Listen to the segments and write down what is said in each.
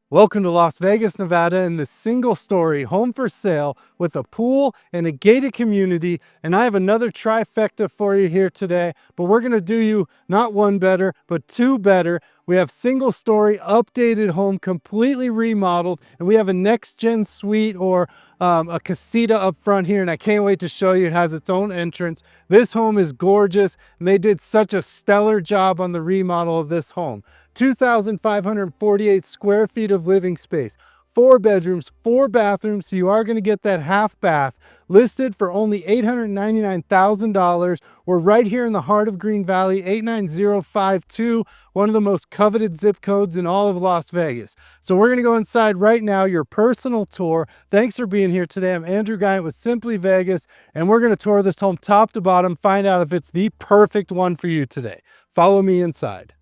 Welcome to Las Vegas, Nevada, in this single-story home for sale with a pool and a gated community. And I have another trifecta for you here today, but we're going to do you not one better, but two better. We have single-story, updated home, completely remodeled, and we have a next-gen suite or a casita up front here, and I can't wait to show you. It has its own entrance. This home is gorgeous, and they did such a stellar job on the remodel of this home. 2,548 square feet of living space, 4 bedrooms, 4 bathrooms, so you are going to get that half bath, listed for only $899,000. We're right here in the heart of Green Valley, 89052, one of the most coveted zip codes in all of Las Vegas. So we're going to go inside right now, your personal tour. Thanks for being here today. I'm Andrew Guiant with Simply Vegas, and we're going to tour this home top to bottom, find out if it's the perfect one for you today. Follow me inside.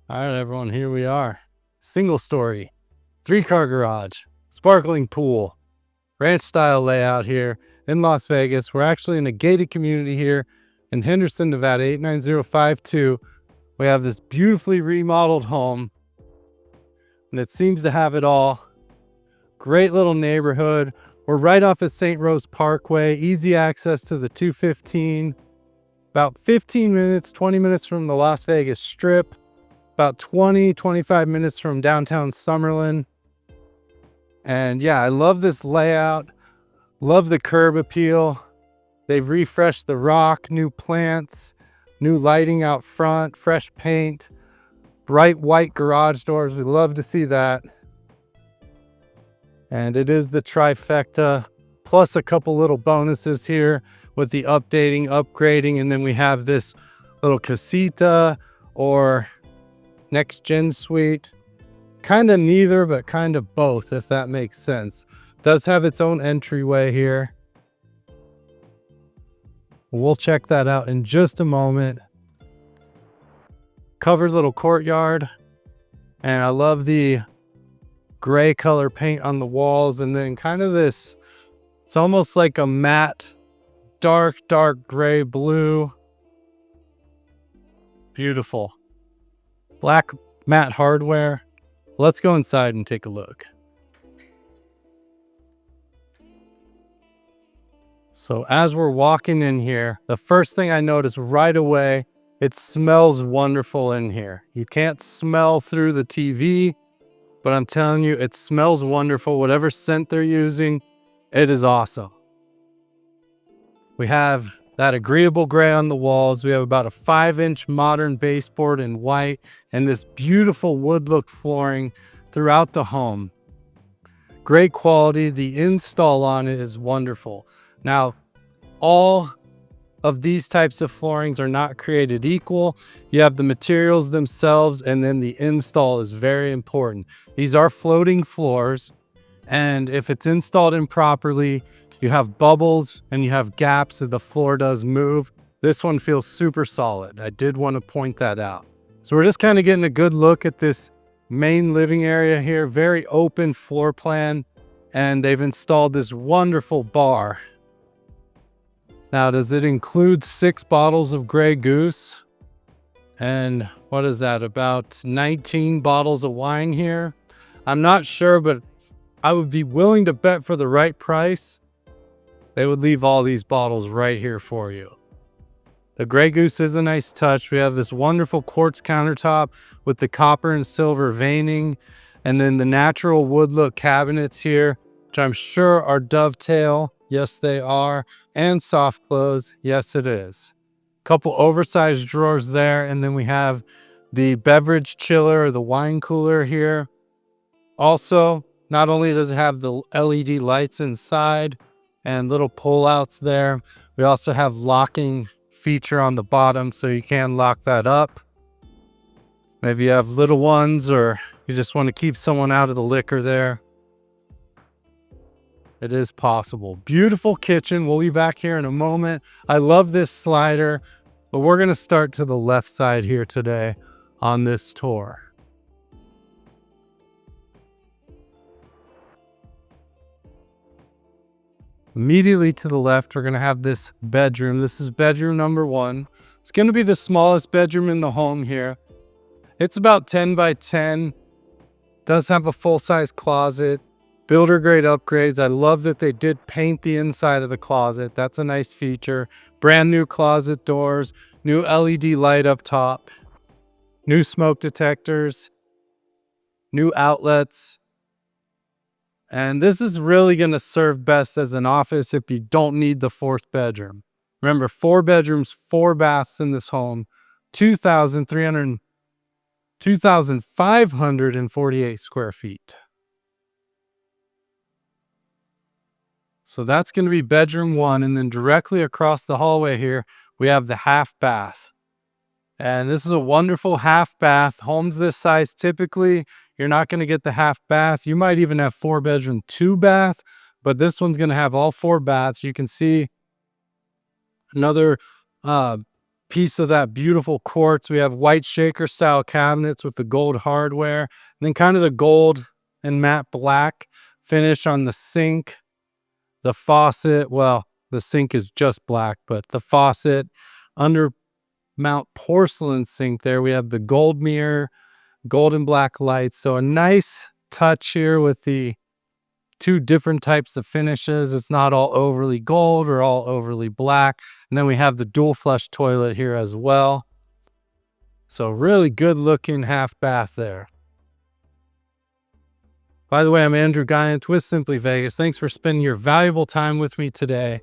All right, everyone, here we are. Single story, 3-car garage, sparkling pool, ranch style layout here in Las Vegas. We're actually in a gated community here in Henderson, Nevada, 89052. We have this beautifully remodeled home, and it seems to have it all. Great little neighborhood. We're right off of St. Rose Parkway, easy access to the 215, about 15 minutes, 20 minutes from the Las Vegas Strip. About 20-25 minutes from downtown Summerlin. And yeah, I love this layout. Love the curb appeal. They've refreshed the rock, new plants, new lighting out front, fresh paint, bright white garage doors. We love to see that. And it is the trifecta, plus a couple little bonuses here with the updating, upgrading, and then we have this little casita or next gen suite, kind of neither, but kind of both, if that makes sense. Does have its own entryway here. We'll check that out in just a moment. Covered little courtyard, and I love the gray color paint on the walls, and then kind of this, it's almost like a matte dark gray blue. Beautiful. Black matte hardware. Let's go inside and take a look. So as we're walking in here, the first thing I notice right away, it smells wonderful in here. You can't smell through the TV, but I'm telling you, it smells wonderful. Whatever scent they're using, it is awesome. We have that agreeable gray on the walls. We have about a 5-inch modern baseboard in white and this beautiful wood look flooring throughout the home. Great quality. The install on it is wonderful. Now, all of these types of floorings are not created equal. You have the materials themselves, and then the install is very important. These are floating floors, and if it's installed improperly, you have bubbles and you have gaps so the floor does move. This one feels super solid. I did want to point that out. So we're just kind of getting a good look at this main living area here. Very open floor plan, and they've installed this wonderful bar. Now, does it include 6 bottles of Grey Goose? And what is that, about 19 bottles of wine here? I'm not sure, but I would be willing to bet for the right price, they would leave all these bottles right here for you. The Grey Goose is a nice touch. We have this wonderful quartz countertop with the copper and silver veining, and then the natural wood look cabinets here, which I'm sure are dovetail. Yes, they are. And soft close. Yes, it is. Couple oversized drawers there, and then we have the beverage chiller or the wine cooler here. Also, not only does it have the LED lights inside and little pull-outs there, we also have locking feature on the bottom, so you can lock that up. Maybe you have little ones or you just want to keep someone out of the liquor there. It is possible. Beautiful kitchen. We'll be back here in a moment. I love this slider, but we're going to start to the left side here today on this tour. Immediately to the left, we're going to have this bedroom. This is bedroom number 1. It's going to be the smallest bedroom in the home here. It's about 10 by 10. Does have a full-size closet, builder grade upgrades. I love that they did paint the inside of the closet. That's a nice feature. Brand new closet doors, new LED light up top, new smoke detectors, new outlets. And this is really going to serve best as an office if you don't need the fourth bedroom. Remember, 4 bedrooms, 4 baths in this home, 2,548 square feet. So that's going to be bedroom 1. And then directly across the hallway here, we have the half bath. And this is a wonderful half bath. Homes this size, typically, you're not going to get the half bath. You might even have 4 bedroom, 2 bath, but this one's going to have all 4 baths. You can see another piece of that beautiful quartz. We have white shaker style cabinets with the gold hardware, and then kind of the gold and matte black finish on the sink, the faucet. Well, the sink is just black, but the faucet, under mount porcelain sink there, we have the gold mirror, gold and black lights. So a nice touch here with the 2 different types of finishes. It's not all overly gold or all overly black. And then we have the dual flush toilet here as well. So really good looking half bath there. By the way, I'm Andrew Guiant with Simply Vegas. Thanks for spending your valuable time with me today.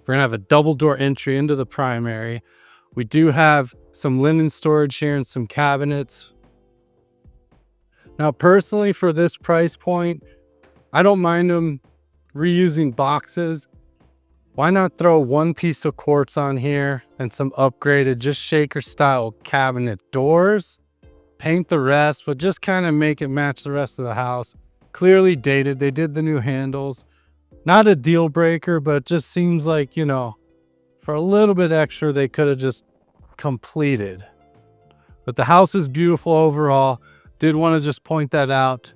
We're gonna have a double door entry into the primary. We do have some linen storage here and some cabinets. Now, personally, for this price point, I don't mind them reusing boxes. Why not throw 1 piece of quartz on here and some upgraded, just shaker style cabinet doors? Paint the rest, but just kind of make it match the rest of the house. Clearly dated. They did the new handles. Not a deal breaker, but it just seems like, you know, for a little bit extra, they could have just completed. But the house is beautiful overall. Did want to just point that out.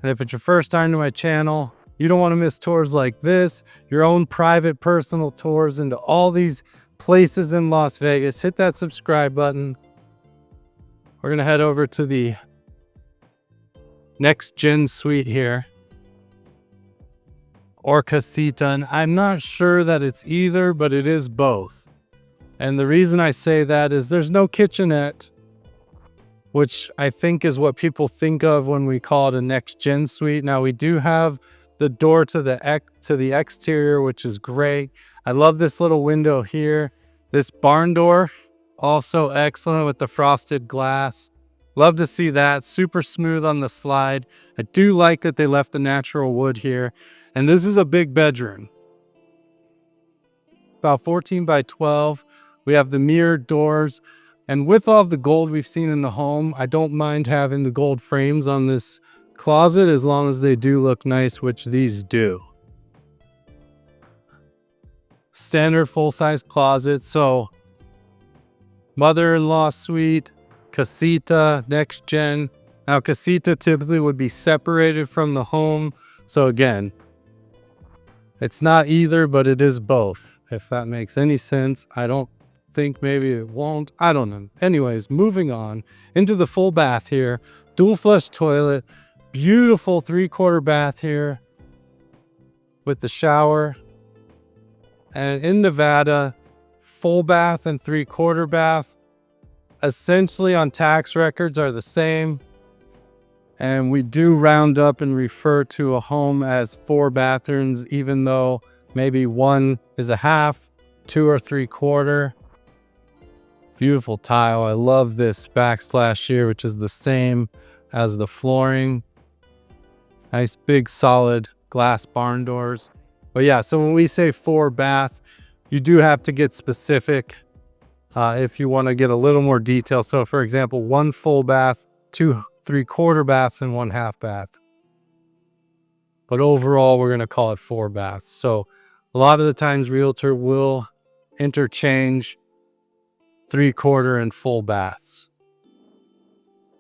And if it's your first time to my channel, you don't want to miss tours like this, your own private personal tours into all these places in Las Vegas, hit that subscribe button. We're going to head over to the next gen suite here, or Casita. And I'm not sure that it's either, but it is both. And the reason I say that is there's no kitchenette, which I think is what people think of when we call it a next gen suite. Now, we do have the door to the exterior, which is great. I love this little window here. This barn door, also excellent with the frosted glass. Love to see that. Super smooth on the slide. I do like that they left the natural wood here. And this is a big bedroom, about 14 by 12. We have the mirrored doors. And with all the gold we've seen in the home, I don't mind having the gold frames on this closet as long as they do look nice, which these do. Standard full-size closet. So mother-in-law suite, Casita, next gen. Now, Casita typically would be separated from the home. So again, it's not either, but it is both, if that makes any sense. I don't think, maybe it won't. I don't know. Anyways, moving on into the full bath here. Dual flush toilet. Beautiful 3/4 bath here with the shower. And in Nevada, full bath and 3/4 bath essentially on tax records are the same. And we do round up and refer to a home as 4 bathrooms, even though maybe 1 is a half, 2 or 3/4. Beautiful tile. I love this backsplash here, which is the same as the flooring. Nice big solid glass barn doors. But yeah, so when we say 4 bath, you do have to get specific if you want to get a little more detail. So for example, 1 full bath, 2 3/4 baths, and 1 half bath. But overall, we're going to call it 4 baths. So a lot of the times realtor will interchange 3/4 and full baths.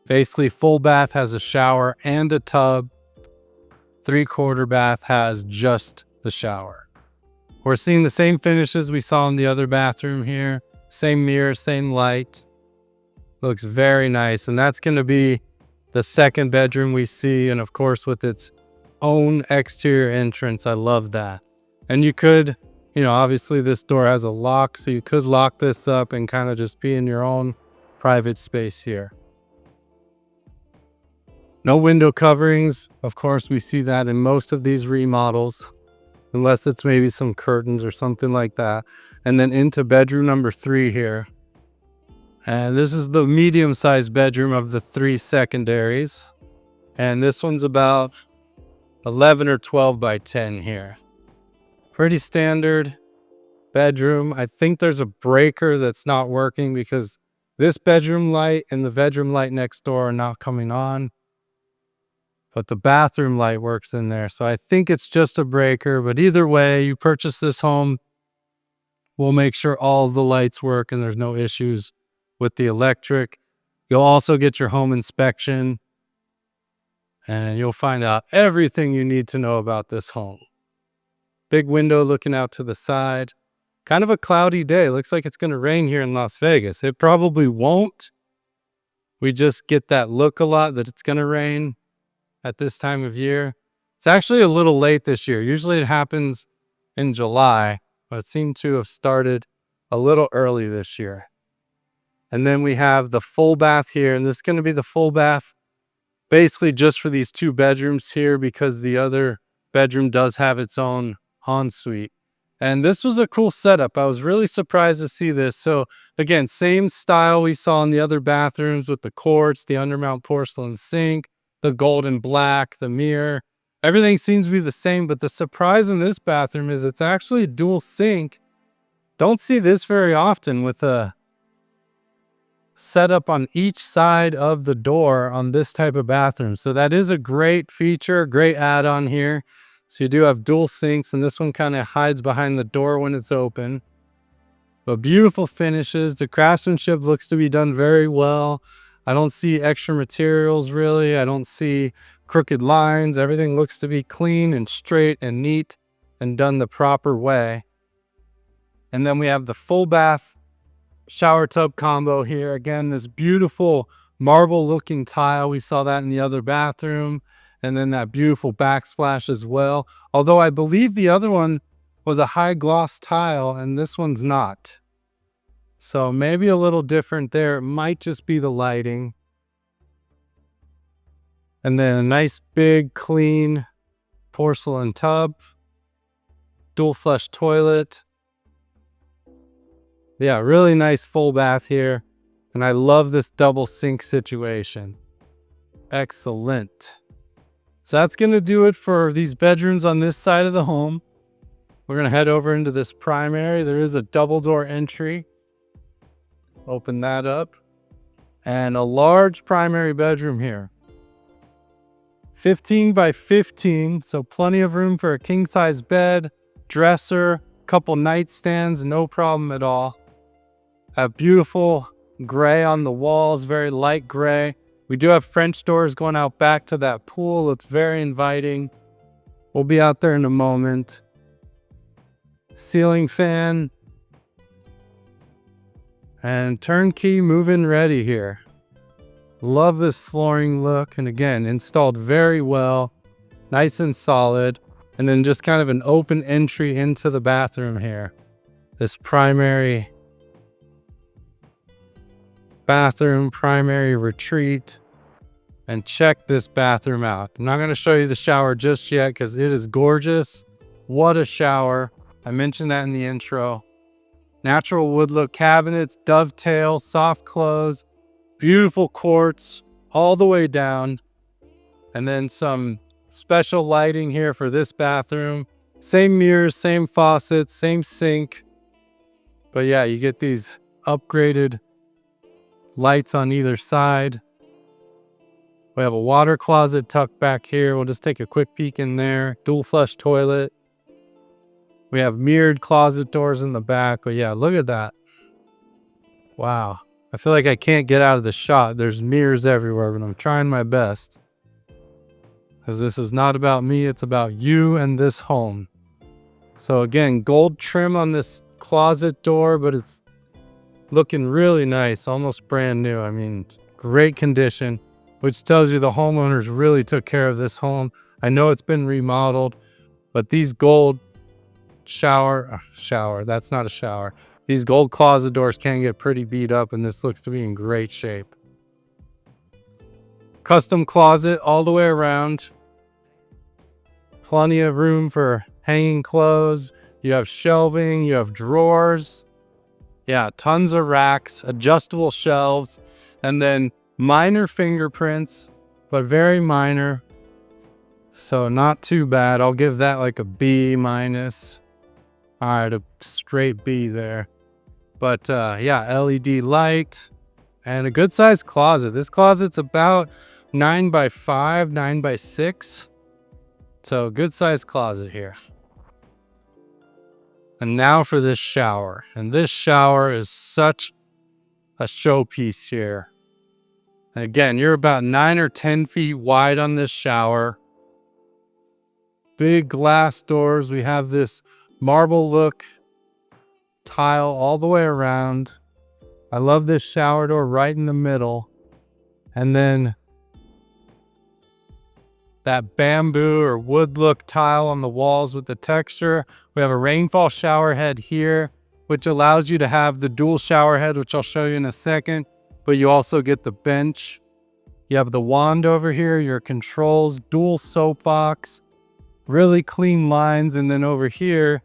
Basically, full bath has a shower and a tub. 3/4 bath has just the shower. We're seeing the same finishes we saw in the other bathroom here. Same mirror, same light. Looks very nice. And that's going to be the second bedroom we see. And of course, with its own exterior entrance, I love that. And you could, obviously this door has a lock, so you could lock this up and kind of just be in your own private space here. No window coverings. Of course, we see that in most of these remodels, unless it's maybe some curtains or something like that. And then into bedroom number 3 here. And this is the medium-sized bedroom of the 3 secondaries. And this one's about 11 or 12 by 10 here. Pretty standard bedroom. I think there's a breaker that's not working because this bedroom light and the bedroom light next door are not coming on. But the bathroom light works in there. So I think it's just a breaker. But either way, you purchase this home, we'll make sure all the lights work and there's no issues with the electric. You'll also get your home inspection and you'll find out everything you need to know about this home. Big window looking out to the side. Kind of a cloudy day. Looks like it's going to rain here in Las Vegas. It probably won't. We just get that look a lot that it's going to rain at this time of year. It's actually a little late this year. Usually it happens in July, but it seemed to have started a little early this year. And then we have the full bath here, and this is going to be the full bath basically just for these 2 bedrooms here because the other bedroom does have its own ensuite. And this was a cool setup. I was really surprised to see this. So again, same style we saw in the other bathrooms with the quartz, the undermount porcelain sink, the golden black, the mirror. Everything seems to be the same, but the surprise in this bathroom is it's actually a dual sink. Don't see this very often with a setup on each side of the door on this type of bathroom. So that is a great feature, great add-on here. So you do have dual sinks, and this one kind of hides behind the door when it's open. But beautiful finishes. The craftsmanship looks to be done very well. I don't see extra materials really. I don't see crooked lines. Everything looks to be clean and straight and neat and done the proper way. And then we have the full bath shower tub combo here. Again, this beautiful marble looking tile. We saw that in the other bathroom. And then that beautiful backsplash as well. Although I believe the other one was a high gloss tile and this one's not. So maybe a little different there. It might just be the lighting. And then a nice big clean porcelain tub. Dual flush toilet. Yeah, really nice full bath here. And I love this double sink situation. Excellent. So that's going to do it for these bedrooms on this side of the home. We're going to head over into this primary. There is a double door entry. Open that up. And a large primary bedroom here. 15 by 15, so plenty of room for a king-size bed, dresser, couple nightstands, no problem at all. A beautiful gray on the walls, very light gray. We do have French doors going out back to that pool. It's very inviting. We'll be out there in a moment. Ceiling fan. And turnkey move-in ready here. Love this flooring look. And again, installed very well. Nice and solid. And then just kind of an open entry into the bathroom here. This primary bathroom, primary retreat. And check this bathroom out. I'm not going to show you the shower just yet because it is gorgeous. What a shower. I mentioned that in the intro. Natural wood look cabinets, dovetail, soft close, beautiful quartz all the way down. And then some special lighting here for this bathroom. Same mirrors, same faucets, same sink. But yeah, you get these upgraded lights on either side. We have a water closet tucked back here. We'll just take a quick peek in there. Dual flush toilet. We have mirrored closet doors in the back. But yeah, look at that. Wow. I feel like I can't get out of the shot. There's mirrors everywhere, but I'm trying my best. Because this is not about me. It's about you and this home. So again, gold trim on this closet door, but it's looking really nice, almost brand new. I mean, great condition, which tells you the homeowners really took care of this home. I know it's been remodeled, but these gold that's not a shower. These gold closet doors can get pretty beat up, and this looks to be in great shape. Custom closet all the way around. Plenty of room for hanging clothes. You have shelving, you have drawers. Yeah, tons of racks, adjustable shelves, and then minor fingerprints, but very minor. So not too bad. I'll give that like a B minus. All right, a straight B there. But yeah, LED light and a good sized closet. This closet's about 9 by 5, 9 by 6. So good sized closet here. And now for this shower. And this shower is such a showpiece here. And again, you're about 9 or 10 feet wide on this shower. Big glass doors. We have this marble look tile all the way around. I love this shower door right in the middle. And then that bamboo or wood look tile on the walls with the texture. We have a rainfall shower head here, which allows you to have the dual shower head, which I'll show you in a second, but you also get the bench. You have the wand over here, your controls, dual soap box, really clean lines. And then over here,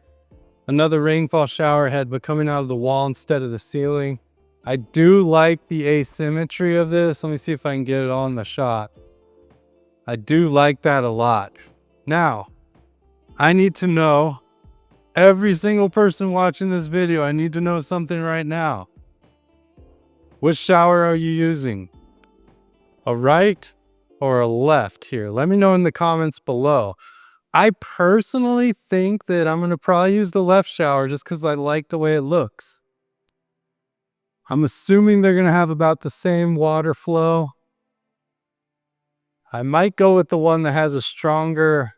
another rainfall shower head, but coming out of the wall instead of the ceiling. I do like the asymmetry of this. Let me see if I can get it all in the shot. I do like that a lot. Now, I need to know, every single person watching this video, I need to know something right now. Which shower are you using? A right or a left here? Let me know in the comments below. I personally think that I'm going to probably use the left shower just because I like the way it looks. I'm assuming they're going to have about the same water flow. I might go with the one that has a stronger,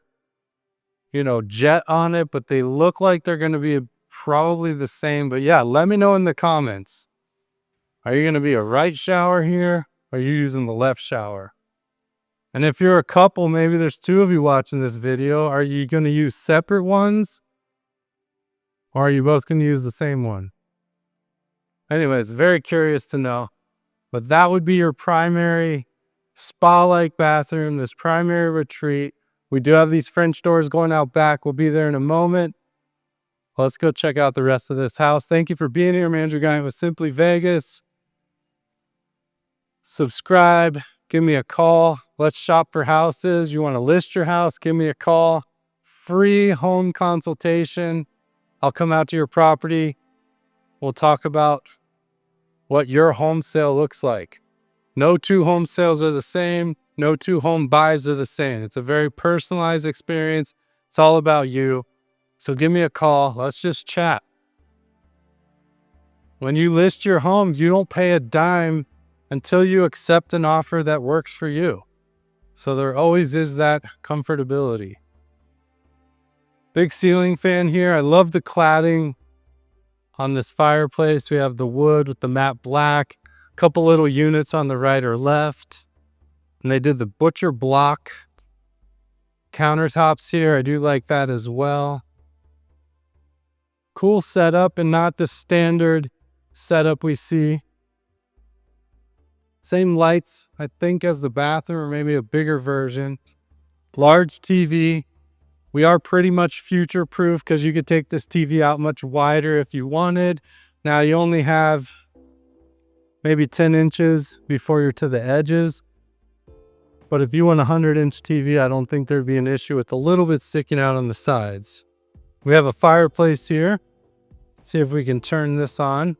jet on it, but they look like they're going to be probably the same. But yeah, let me know in the comments. Are you going to be a right shower here? Or are you using the left shower? And if you're a couple, maybe there's 2 of you watching this video, are you going to use separate ones? Or are you both going to use the same one? Anyways, very curious to know. But that would be your primary spa-like bathroom, this primary retreat. We do have these French doors going out back. We'll be there in a moment. Let's go check out the rest of this house. Thank you for being here. Manager Guiant with Simply Vegas. Subscribe. Give me a call. Let's shop for houses. You want to list your house? Give me a call. Free home consultation. I'll come out to your property. We'll talk about what your home sale looks like. No 2 home sales are the same. No 2 home buys are the same. It's a very personalized experience. It's all about you. So give me a call. Let's just chat. When you list your home, you don't pay a dime until you accept an offer that works for you. So there always is that comfortability. Big ceiling fan here. I love the cladding on this fireplace. We have the wood with the matte black. Couple little units on the right or left. And they did the butcher block countertops here. I do like that as well. Cool setup and not the standard setup we see. Same lights, I think, as the bathroom, or maybe a bigger version. Large TV. We are pretty much future proof because you could take this TV out much wider if you wanted. Now you only have maybe 10 inches before you're to the edges. But if you want a 100-inch TV, I don't think there'd be an issue with a little bit sticking out on the sides. We have a fireplace here. See if we can turn this on.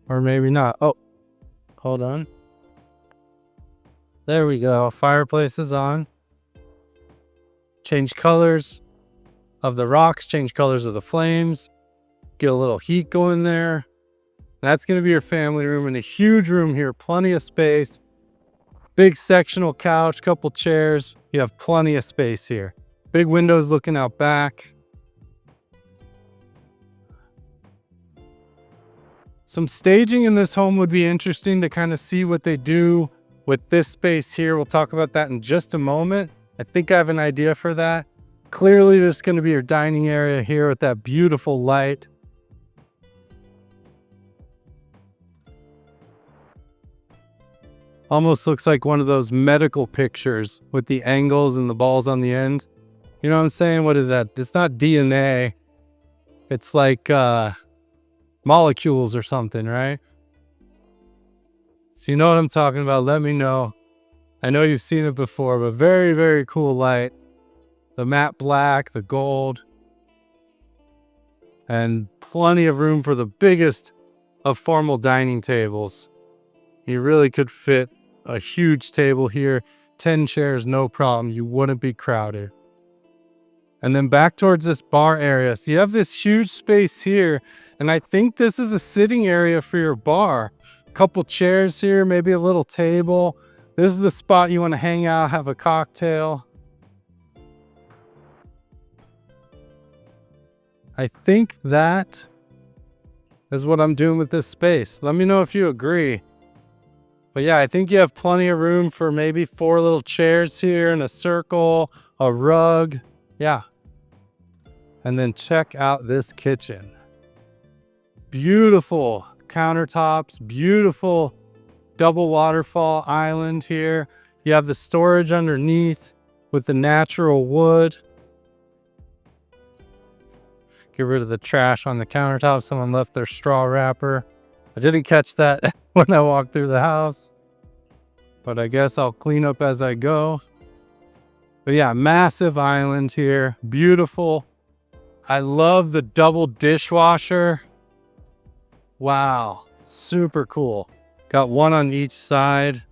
Or maybe not. Oh, hold on. There we go. Fireplace is on. Change colors of the rocks, change colors of the flames. Get a little heat going there. That's going to be your family room, and a huge room here. Plenty of space. Big sectional couch, couple chairs. You have plenty of space here. Big windows looking out back. Some staging in this home would be interesting to kind of see what they do with this space here. We'll talk about that in just a moment. I think I have an idea for that. Clearly, this is going to be your dining area here with that beautiful light. Almost looks like one of those medical pictures with the angles and the balls on the end. You know what I'm saying? What is that? It's not DNA. It's like molecules or something, right? If you know what I'm talking about, let me know. I know you've seen it before, but very, very cool light. The matte black, the gold, and plenty of room for the biggest of formal dining tables. You really could fit a huge table here. 10 chairs, no problem. You wouldn't be crowded. And then back towards this bar area. So you have this huge space here, and I think this is a sitting area for your bar. A couple chairs here, maybe a little table. This is the spot you want to hang out, have a cocktail. I think that is what I'm doing with this space. Let me know if you agree. But yeah, I think you have plenty of room for maybe 4 little chairs here in a circle, a rug. Yeah. And then check out this kitchen. Beautiful countertops, beautiful double waterfall island here. You have the storage underneath with the natural wood. Get rid of the trash on the countertop. Someone left their straw wrapper. I didn't catch that when I walked through the house, but I guess I'll clean up as I go. But yeah, massive island here. Beautiful. I love the double dishwasher. Wow, super cool. Got one on each side.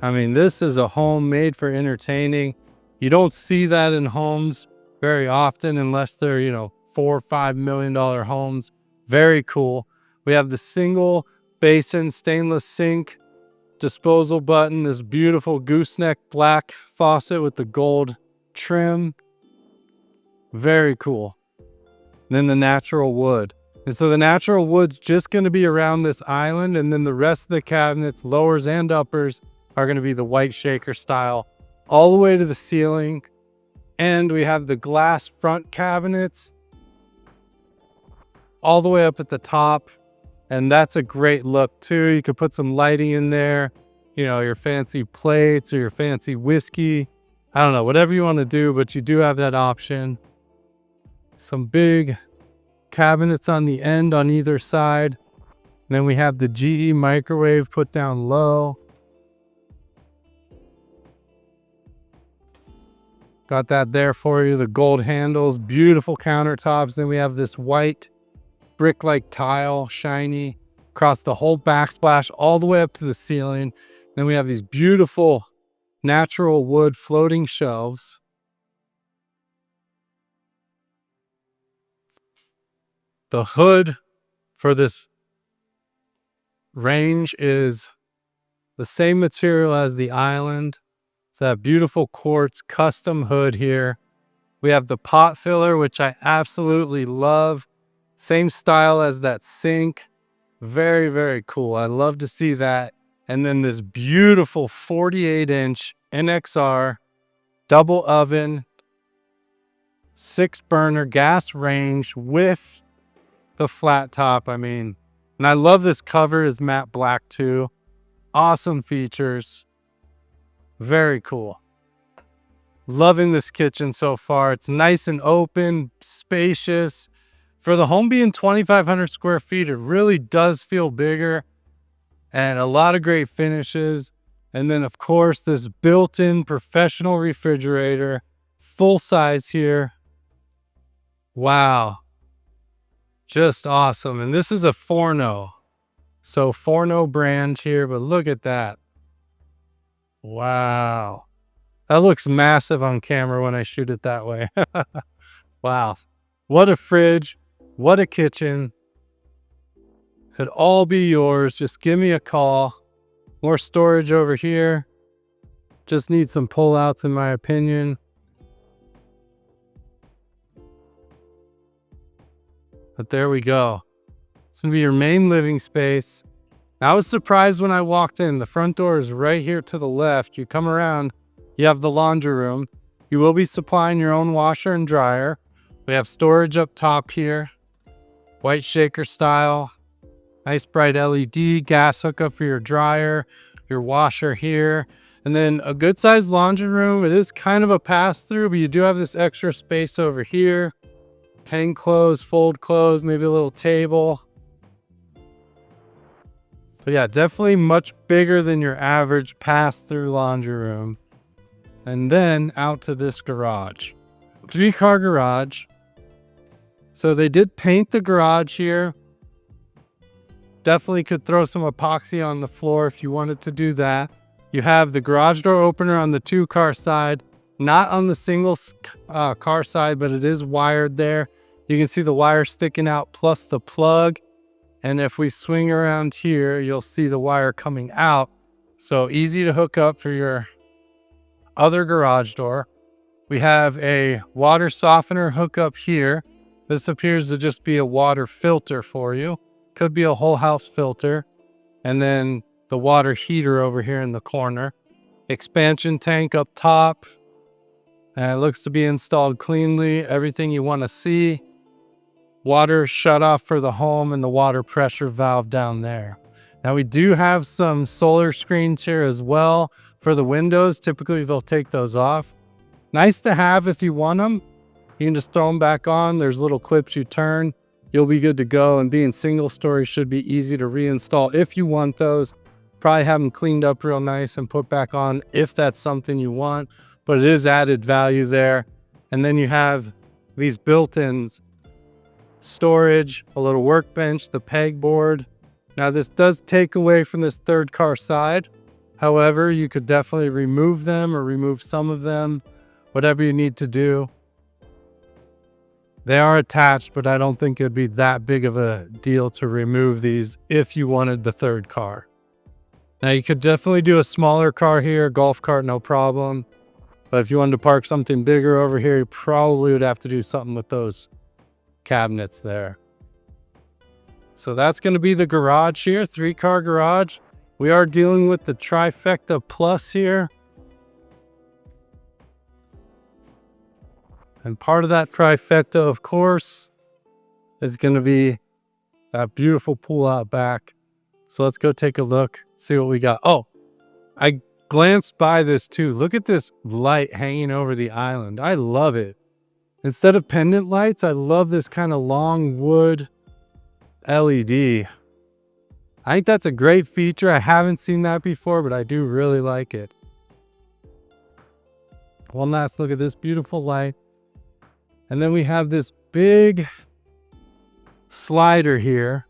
I mean, this is a home made for entertaining. You don't see that in homes very often unless they're, $4 or $5 million homes. Very cool. We have the single basin stainless sink, disposal button, this beautiful gooseneck black faucet with the gold trim. Very cool. And then the natural wood. And so the natural wood's just going to be around this island, and then the rest of the cabinets, lowers and uppers, are going to be the white shaker style all the way to the ceiling. And we have the glass front cabinets all the way up at the top. And that's a great look too. You could put some lighting in there, your fancy plates or your fancy whiskey. I don't know, whatever you want to do, but you do have that option. Some big cabinets on the end on either side. And then we have the GE microwave put down low. Got that there for you. The gold handles, beautiful countertops. Then we have this white brick-like tile, shiny, across the whole backsplash, all the way up to the ceiling. Then we have these beautiful natural wood floating shelves. The hood for this range is the same material as the island. It's that beautiful quartz custom hood here. We have the pot filler, which I absolutely love. Same style as that sink. Very, very cool. I love to see that. And then this beautiful 48-inch NXR double oven, 6-burner gas range with the flat top. And I love this cover is matte black too. Awesome features. Very cool. Loving this kitchen so far. It's nice and open, spacious. For the home being 2,500 square feet, it really does feel bigger, and a lot of great finishes. And then of course, this built-in professional refrigerator, full size here. Wow. Just awesome. And this is a Forno. So Forno brand here, but look at that. Wow. That looks massive on camera when I shoot it that way. Wow. What a fridge. What a kitchen. Could all be yours. Just give me a call. More storage over here. Just need some pullouts in my opinion. But there we go. It's gonna be your main living space. I was surprised when I walked in. The front door is right here to the left. You come around, you have the laundry room. You will be supplying your own washer and dryer. We have storage up top here, white shaker style, nice bright LED, gas hookup for your dryer, your washer here, and then a good sized laundry room. It is kind of a pass through, but you do have this extra space over here. Hang clothes, fold clothes, maybe a little table. But yeah, definitely much bigger than your average pass-through laundry room. And then out to this garage. 3-car garage. So they did paint the garage here. Definitely could throw some epoxy on the floor if you wanted to do that. You have the garage door opener on the 2-car side, not on the single car side, but it is wired there. You can see the wire sticking out plus the plug. And if we swing around here, you'll see the wire coming out. So easy to hook up for your other garage door. We have a water softener hookup here. This appears to just be a water filter for you. Could be a whole house filter. And then the water heater over here in the corner. Expansion tank up top. And it looks to be installed cleanly. Everything you want to see. Water shut off for the home and the water pressure valve down there. Now we do have some solar screens here as well for the windows. Typically they'll take those off. Nice to have if you want them. You can just throw them back on. There's little clips you turn. You'll be good to go. And being single story should be easy to reinstall if you want those. Probably have them cleaned up real nice and put back on if that's something you want. But it is added value there. And then you have these built-ins. Storage, a little workbench, the pegboard. Now this does take away from this 3rd-car side. However, you could definitely remove them or remove some of them, whatever you need to do. They are attached, but I don't think it'd be that big of a deal to remove these if you wanted the 3rd car. Now you could definitely do a smaller car here, golf cart, no problem. But if you wanted to park something bigger over here, you probably would have to do something with those cabinets there. So that's going to be the garage here, 3-car garage. We are dealing with the TRIFECTA Plus here. And part of that trifecta, of course, is going to be that beautiful pool out back. So let's go take a look, see what we got. Oh, I glanced by this too. Look at this light hanging over the island. I love it. Instead of pendant lights, I love this kind of long wood LED. I think that's a great feature. I haven't seen that before, but I do really like it. One last look at this beautiful light. And then we have this big slider here.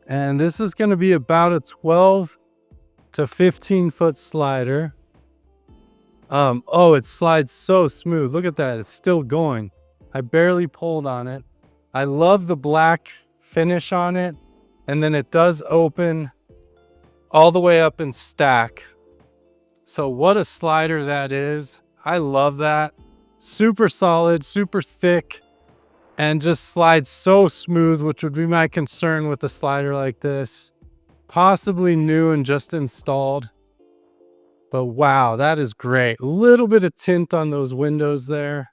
And this is going to be about a 12 to 15 foot slider. Oh, it slides so smooth. Look at that. It's still going. I barely pulled on it. I love the black finish on it. And then it does open all the way up and stack. So what a slider that is. I love that. Super solid, super thick, and just slides so smooth, which would be my concern with a slider like this. Possibly new and just installed. But wow, that is great. A little bit of tint on those windows there.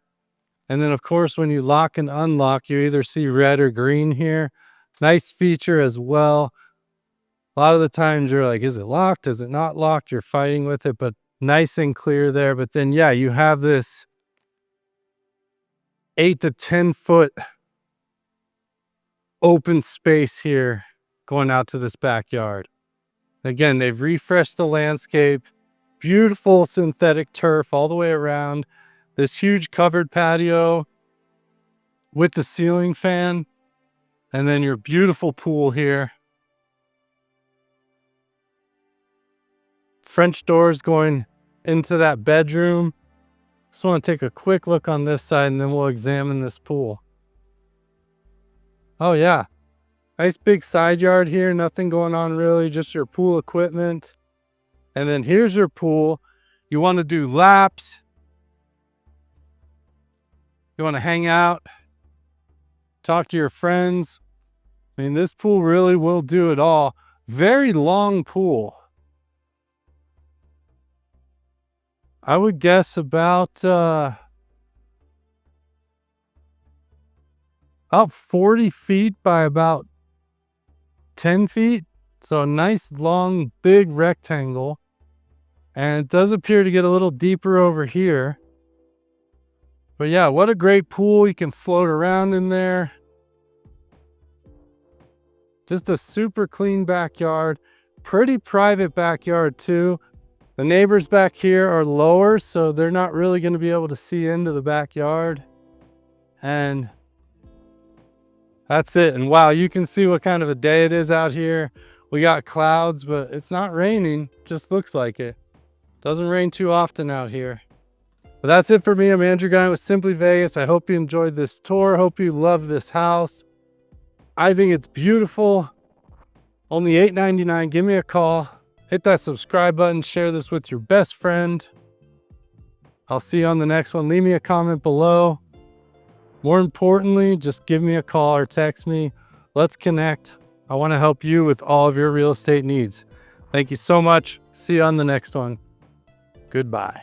And then of course, when you lock and unlock, you either see red or green here. Nice feature as well. A lot of the times you're like, is it locked? Is it not locked? You're fighting with it, but nice and clear there. But then yeah, you have this 8 to 10 foot open space here going out to this backyard. Again, they've refreshed the landscape. Beautiful synthetic turf all the way around. This huge covered patio with the ceiling fan. And then your beautiful pool here. French doors going into that bedroom. Just want to take a quick look on this side and then we'll examine this pool. Oh yeah, nice big side yard here. Nothing going on really, just your pool equipment. And then here's your pool. You want to do laps. You want to hang out, talk to your friends, I mean, this pool really will do it all. Very long pool. I would guess about 40 feet by about 10 feet. So a nice, long, big rectangle. And it does appear to get a little deeper over here. But yeah, what a great pool. You can float around in there. Just a super clean backyard. Pretty private backyard too. The neighbors back here are lower, so they're not really going to be able to see into the backyard. And that's it. And wow, you can see what kind of a day it is out here. We got clouds, but it's not raining. Just looks like it. Doesn't rain too often out here. But that's it for me. I'm Andrew Guiant with Simply Vegas. I hope you enjoyed this tour. Hope you love this house. I think it's beautiful. Only $8.99. Give me a call. Hit that subscribe button. Share this with your best friend. I'll see you on the next one. Leave me a comment below. More importantly, just give me a call or text me. Let's connect. I want to help you with all of your real estate needs. Thank you so much. See you on the next one. Goodbye.